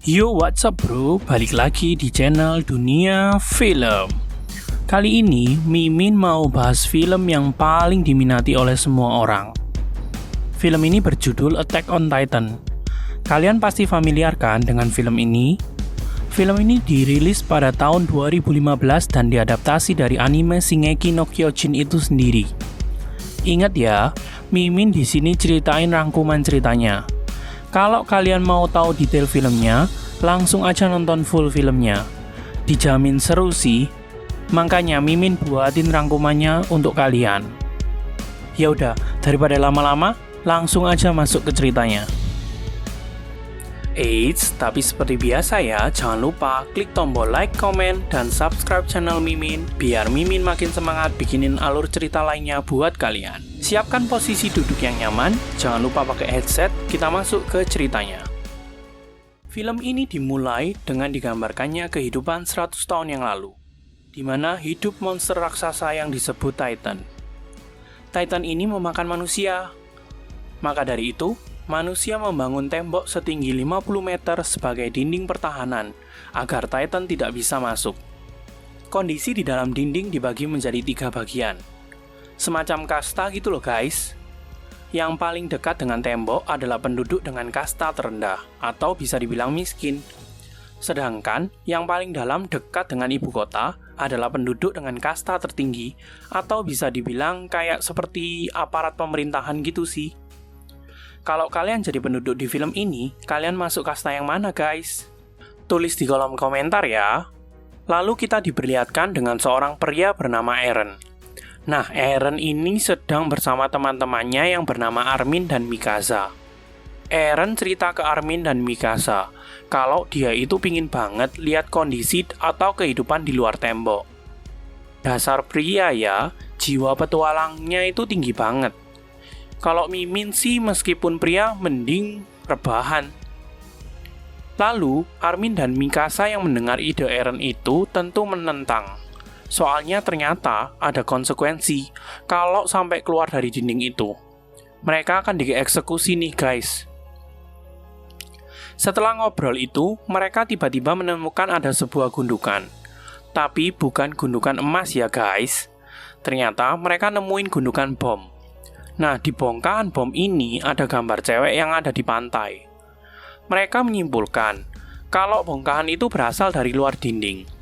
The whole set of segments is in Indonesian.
Yo, what's up bro? Balik lagi di channel Dunia Film. Kali ini, Mimin mau bahas film yang paling diminati oleh semua orang. Film ini berjudul Attack on Titan. Kalian pasti familiar kan dengan film ini? Film ini dirilis pada tahun 2015 dan diadaptasi dari anime Shingeki no Kyojin itu sendiri. Ingat ya, Mimin di sini ceritain rangkuman ceritanya. Kalau kalian mau tahu detail filmnya, langsung aja nonton full filmnya. Dijamin seru sih. Makanya Mimin buatin rangkumannya untuk kalian. Ya udah, daripada lama-lama, langsung aja masuk ke ceritanya. Eits, tapi seperti biasa ya, jangan lupa klik tombol like, comment, dan subscribe channel Mimin biar Mimin makin semangat bikinin alur cerita lainnya buat kalian. Siapkan posisi duduk yang nyaman, jangan lupa pakai headset, kita masuk ke ceritanya. Film ini dimulai dengan digambarkannya kehidupan 100 tahun yang lalu, di mana hidup monster raksasa yang disebut Titan. Titan ini memakan manusia. Maka dari itu, manusia membangun tembok setinggi 50 meter sebagai dinding pertahanan agar Titan tidak bisa masuk. Kondisi di dalam dinding dibagi menjadi 3 bagian. Semacam kasta gitu loh guys. Yang paling dekat dengan tembok adalah penduduk dengan kasta terendah atau bisa dibilang miskin. Sedangkan yang paling dalam dekat dengan ibu kota adalah penduduk dengan kasta tertinggi atau bisa dibilang kayak seperti aparat pemerintahan gitu sih. Kalau kalian jadi penduduk di film ini, kalian masuk kasta yang mana guys? Tulis di kolom komentar ya. Lalu kita diperlihatkan dengan seorang pria bernama Eren. Nah, Eren ini sedang bersama teman-temannya yang bernama Armin dan Mikasa. Eren cerita ke Armin dan Mikasa kalau dia itu pingin banget lihat kondisi atau kehidupan di luar tembok. Dasar pria ya, jiwa petualangnya itu tinggi banget. Kalau Mimin sih meskipun pria mending rebahan. Lalu Armin dan Mikasa yang mendengar ide Eren itu tentu menentang. Soalnya ternyata ada konsekuensi kalau sampai keluar dari dinding itu. Mereka akan dieksekusi nih guys. Setelah ngobrol itu, mereka tiba-tiba menemukan ada sebuah gundukan. Tapi bukan gundukan emas ya guys. Ternyata mereka nemuin gundukan bom. Nah, di bongkahan bom ini ada gambar cewek yang ada di pantai. Mereka menyimpulkan kalau bongkahan itu berasal dari luar dinding.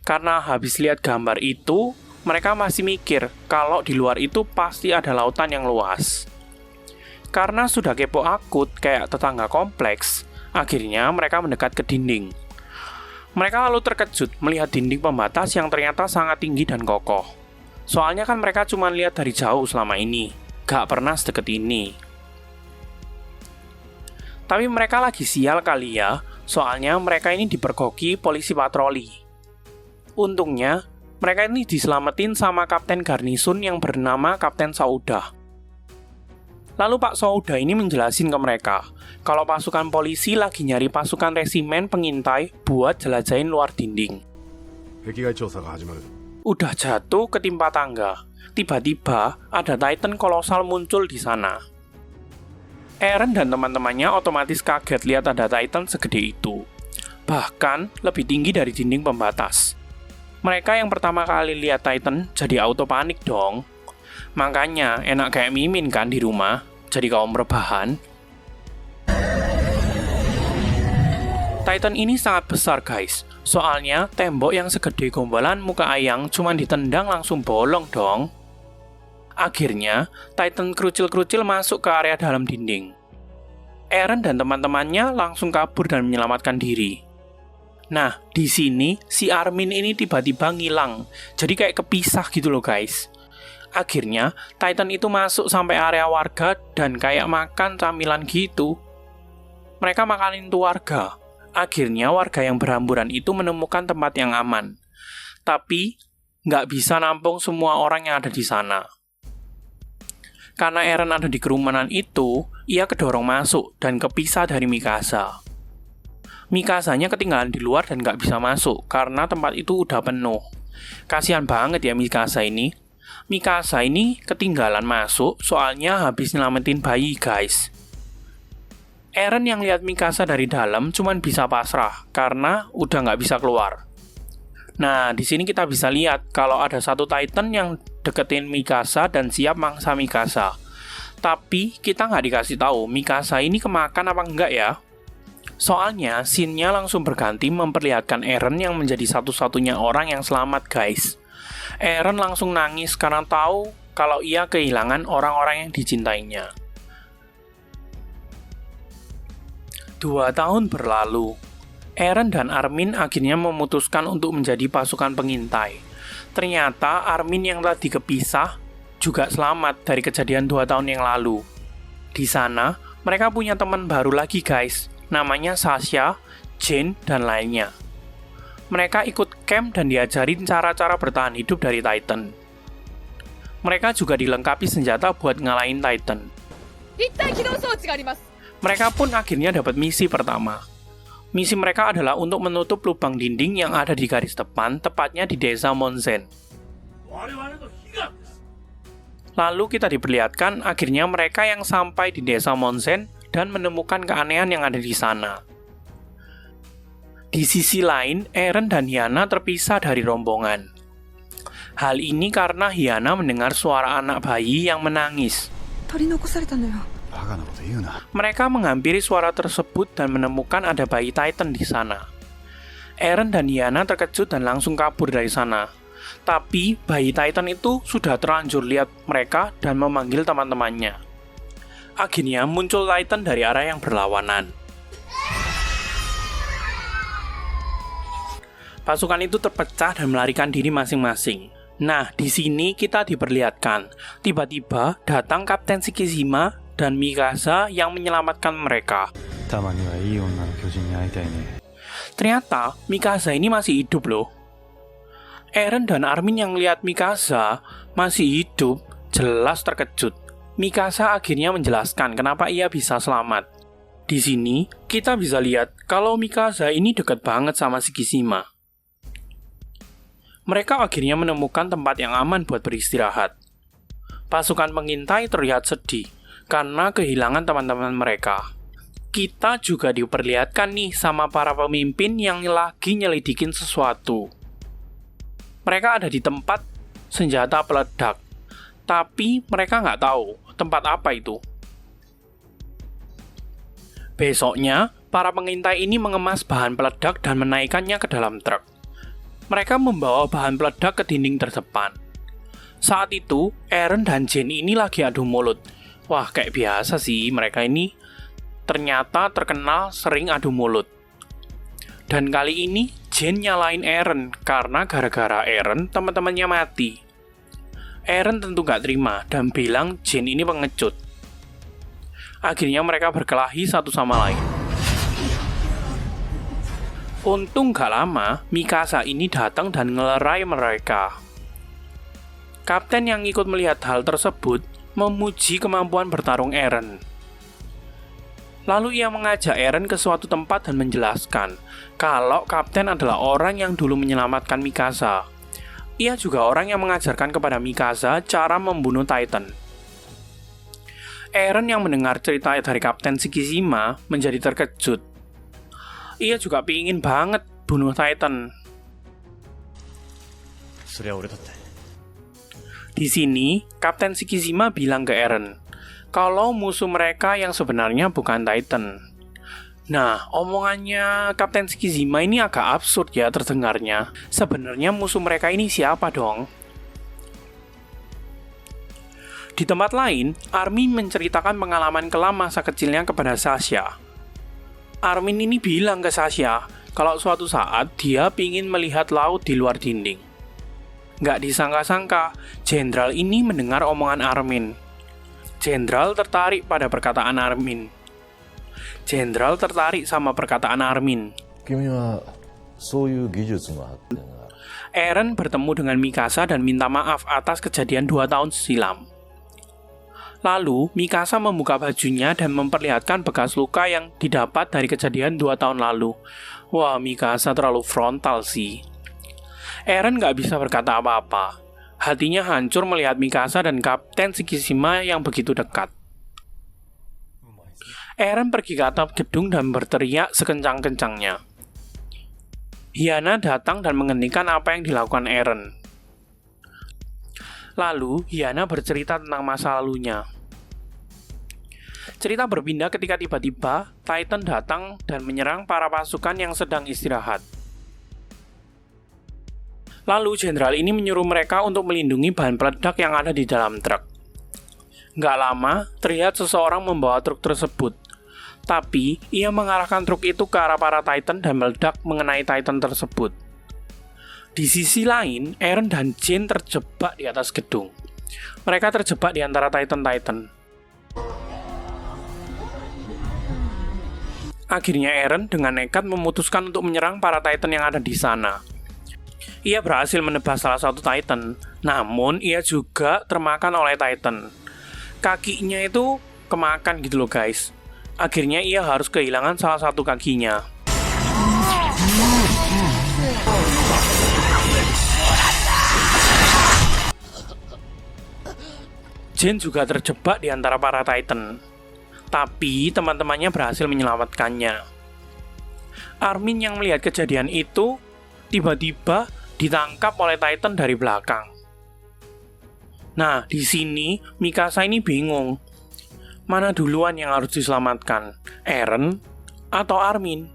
Karena habis lihat gambar itu, mereka masih mikir kalau di luar itu pasti ada lautan yang luas. Karena sudah kepo akut kayak tetangga kompleks, akhirnya mereka mendekat ke dinding. Mereka lalu terkejut melihat dinding pembatas yang ternyata sangat tinggi dan kokoh. Soalnya kan mereka cuma lihat dari jauh selama ini, gak pernah sedekat ini. Tapi mereka lagi sial kali ya, soalnya mereka ini dipergoki polisi patroli. Untungnya, mereka ini diselamatin sama Kapten Garnisun yang bernama Kapten Saudah. Lalu Pak Saudah ini menjelasin ke mereka, kalau pasukan polisi lagi nyari pasukan resimen pengintai buat jelajahin luar dinding. Udah jatuh ketimpa tangga, tiba-tiba ada Titan kolosal muncul di sana. Eren dan teman-temannya otomatis kaget lihat ada Titan segede itu. Bahkan lebih tinggi dari dinding pembatas. Mereka yang pertama kali lihat Titan jadi auto panik dong. Makanya enak kayak Mimin kan di rumah, jadi kaum rebahan. Titan ini sangat besar guys. Soalnya tembok yang segede gombalan muka ayang cuma ditendang langsung bolong dong. Akhirnya Titan kerucil-kerucil masuk ke area dalam dinding. Eren dan teman-temannya langsung kabur dan menyelamatkan diri. Nah, di sini si Armin ini tiba-tiba ngilang. Jadi kayak kepisah gitu loh guys. Akhirnya, Titan itu masuk sampai area warga dan kayak makan camilan gitu. Mereka makanin tuh warga. Akhirnya warga yang berhamburan itu menemukan tempat yang aman. Tapi, nggak bisa nampung semua orang yang ada di sana. Karena Eren ada di kerumunan itu, ia kedorong masuk dan kepisah dari Mikasa. Mikasanya ketinggalan di luar dan gak bisa masuk karena tempat itu udah penuh. Kasihan banget ya Mikasa ini. Mikasa ini ketinggalan masuk soalnya habis nyelamatin bayi guys. Eren yang lihat Mikasa dari dalam cuman bisa pasrah karena udah nggak bisa keluar. Nah, di sini kita bisa lihat kalau ada satu Titan yang deketin Mikasa dan siap mangsa Mikasa. Tapi kita nggak dikasih tahu Mikasa ini kemakan apa enggak ya. Soalnya scene-nya langsung berganti memperlihatkan Eren yang menjadi satu-satunya orang yang selamat, guys. Eren langsung nangis karena tahu kalau ia kehilangan orang-orang yang dicintainya. 2 tahun berlalu, Eren dan Armin akhirnya memutuskan untuk menjadi pasukan pengintai. Ternyata Armin yang tadi kepisah juga selamat dari kejadian 2 tahun yang lalu. Di sana, mereka punya teman baru lagi, guys. Namanya Sasha, Jane, dan lainnya. Mereka ikut camp dan diajarin cara-cara bertahan hidup dari Titan. Mereka juga dilengkapi senjata buat ngalahin Titan. Mereka pun akhirnya dapat misi pertama. Misi mereka adalah untuk menutup lubang dinding yang ada di garis depan, tepatnya di desa Monzen. Lalu kita diperlihatkan akhirnya mereka yang sampai di desa Monzen dan menemukan keanehan yang ada di sana. Di sisi lain, Eren dan Hyana terpisah dari rombongan. Hal ini karena Hyana mendengar suara anak bayi yang menangis. Mereka menghampiri suara tersebut dan menemukan ada bayi Titan di sana. Eren dan Hyana terkejut dan langsung kabur dari sana. Tapi bayi Titan itu sudah terlanjur lihat mereka dan memanggil teman-temannya. Akhirnya muncul Titan dari arah yang berlawanan. Pasukan itu terpecah dan melarikan diri masing-masing. Nah, di sini kita diperlihatkan, tiba-tiba datang Kapten Shikishima dan Mikasa yang menyelamatkan mereka. Ternyata Mikasa ini masih hidup loh. Eren dan Armin yang lihat Mikasa masih hidup jelas terkejut. Mikasa akhirnya menjelaskan kenapa ia bisa selamat. Di sini kita bisa lihat kalau Mikasa ini dekat banget sama Shikishima. Mereka akhirnya menemukan tempat yang aman buat beristirahat. Pasukan pengintai terlihat sedih karena kehilangan teman-teman mereka. Kita juga diperlihatkan nih sama para pemimpin yang lagi nyelidikin sesuatu. Mereka ada di tempat senjata peledak, tapi mereka nggak tahu tempat apa itu. Besoknya, para pengintai ini mengemas bahan peledak dan menaikkannya ke dalam truk. Mereka membawa bahan peledak ke dinding terdepan. Saat itu, Eren dan Jane ini lagi adu mulut. Wah, kayak biasa sih, mereka ini ternyata terkenal sering adu mulut. Dan kali ini, Jane nyalain Eren karena gara-gara Eren teman-temannya mati. Eren tentu gak terima dan bilang Jane ini pengecut. Akhirnya mereka berkelahi satu sama lain. Untung gak lama, Mikasa ini datang dan ngelerai mereka. Kapten yang ikut melihat hal tersebut memuji kemampuan bertarung Eren. Lalu ia mengajak Eren ke suatu tempat dan menjelaskan kalau Kapten adalah orang yang dulu menyelamatkan Mikasa. Ia juga orang yang mengajarkan kepada Mikasa cara membunuh Titan. Eren yang mendengar cerita dari Kapten Shikishima menjadi terkejut. Ia juga pingin banget bunuh Titan. Di sini, Kapten Shikishima bilang ke Eren kalau musuh mereka yang sebenarnya bukan Titan. Nah, omongannya Kapten Shikishima ini agak absurd ya terdengarnya. Sebenarnya musuh mereka ini siapa dong? Di tempat lain, Armin menceritakan pengalaman kelam masa kecilnya kepada Sasha. Armin ini bilang ke Sasha kalau suatu saat dia pingin melihat laut di luar dinding. Nggak disangka-sangka, Jenderal ini mendengar omongan Armin. Jenderal tertarik pada perkataan Armin. Jenderal tertarik sama perkataan Armin. Eren bertemu dengan Mikasa dan minta maaf atas kejadian 2 tahun silam. Lalu, Mikasa membuka bajunya dan memperlihatkan bekas luka yang didapat dari kejadian 2 tahun lalu. Wah, Mikasa terlalu frontal sih. Eren gak bisa berkata apa-apa. Hatinya hancur melihat Mikasa dan Kapten Shikishima yang begitu dekat. Eren pergi ke atap gedung dan berteriak sekencang-kencangnya. Hyana datang dan menghentikan apa yang dilakukan Eren. Lalu, Hyana bercerita tentang masa lalunya. Cerita berpindah ketika tiba-tiba Titan datang dan menyerang para pasukan yang sedang istirahat. Lalu, jenderal ini menyuruh mereka untuk melindungi bahan peledak yang ada di dalam truk. Nggak lama, terlihat seseorang membawa truk tersebut. Tapi, ia mengarahkan truk itu ke arah para Titan dan meledak mengenai Titan tersebut. Di sisi lain, Eren dan Jin terjebak di atas gedung. Mereka terjebak di antara Titan-Titan. Akhirnya Eren dengan nekat memutuskan untuk menyerang para Titan yang ada di sana. Ia berhasil menebas salah satu Titan, namun ia juga termakan oleh Titan. Kakinya itu kemakan gitu loh guys. Akhirnya ia harus kehilangan salah satu kakinya. Jin juga terjebak di antara para Titan. Tapi teman-temannya berhasil menyelamatkannya. Armin yang melihat kejadian itu tiba-tiba ditangkap oleh Titan dari belakang. Nah, di sini Mikasa ini bingung. Mana duluan yang harus diselamatkan? Eren atau Armin?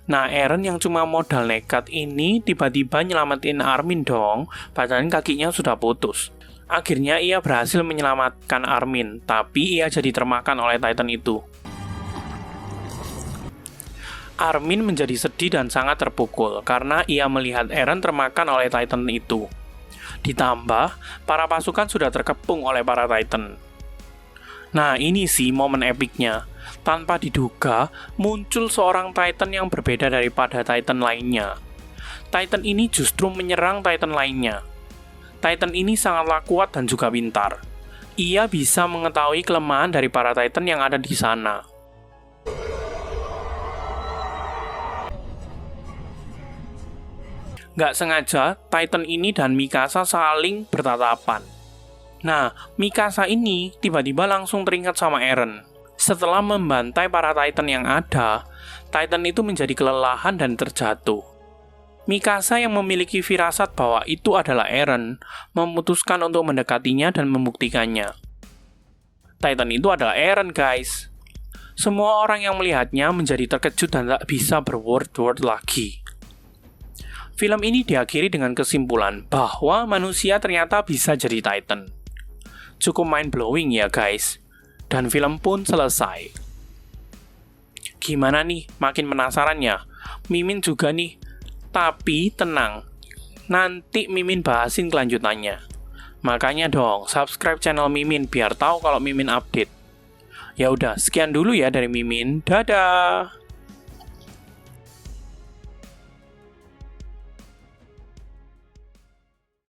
Nah, Eren yang cuma modal nekat ini tiba-tiba nyelamatin Armin dong, padahal kakinya sudah putus. Akhirnya ia berhasil menyelamatkan Armin, tapi ia jadi termakan oleh Titan itu. Armin menjadi sedih dan sangat terpukul karena ia melihat Eren termakan oleh Titan itu. Ditambah, para pasukan sudah terkepung oleh para Titan. Nah, ini sih momen epiknya. Tanpa diduga, muncul seorang Titan yang berbeda daripada Titan lainnya. Titan ini justru menyerang Titan lainnya. Titan ini sangatlah kuat dan juga pintar. Ia bisa mengetahui kelemahan dari para Titan yang ada di sana. Nggak sengaja, Titan ini dan Mikasa saling bertatapan. Nah, Mikasa ini tiba-tiba langsung teringat sama Eren. Setelah membantai para Titan yang ada, Titan itu menjadi kelelahan dan terjatuh. Mikasa yang memiliki firasat bahwa itu adalah Eren, memutuskan untuk mendekatinya dan membuktikannya. Titan itu adalah Eren, guys. Semua orang yang melihatnya menjadi terkejut dan tak bisa berword-word lagi. Film ini diakhiri dengan kesimpulan bahwa manusia ternyata bisa jadi Titan. Cukup mind-blowing ya guys. Dan film pun selesai. Gimana nih? Makin penasaran ya? Mimin juga nih. Tapi tenang, nanti Mimin bahasin kelanjutannya. Makanya dong, subscribe channel Mimin biar tahu kalau Mimin update. Ya udah, sekian dulu ya dari Mimin. Dadah!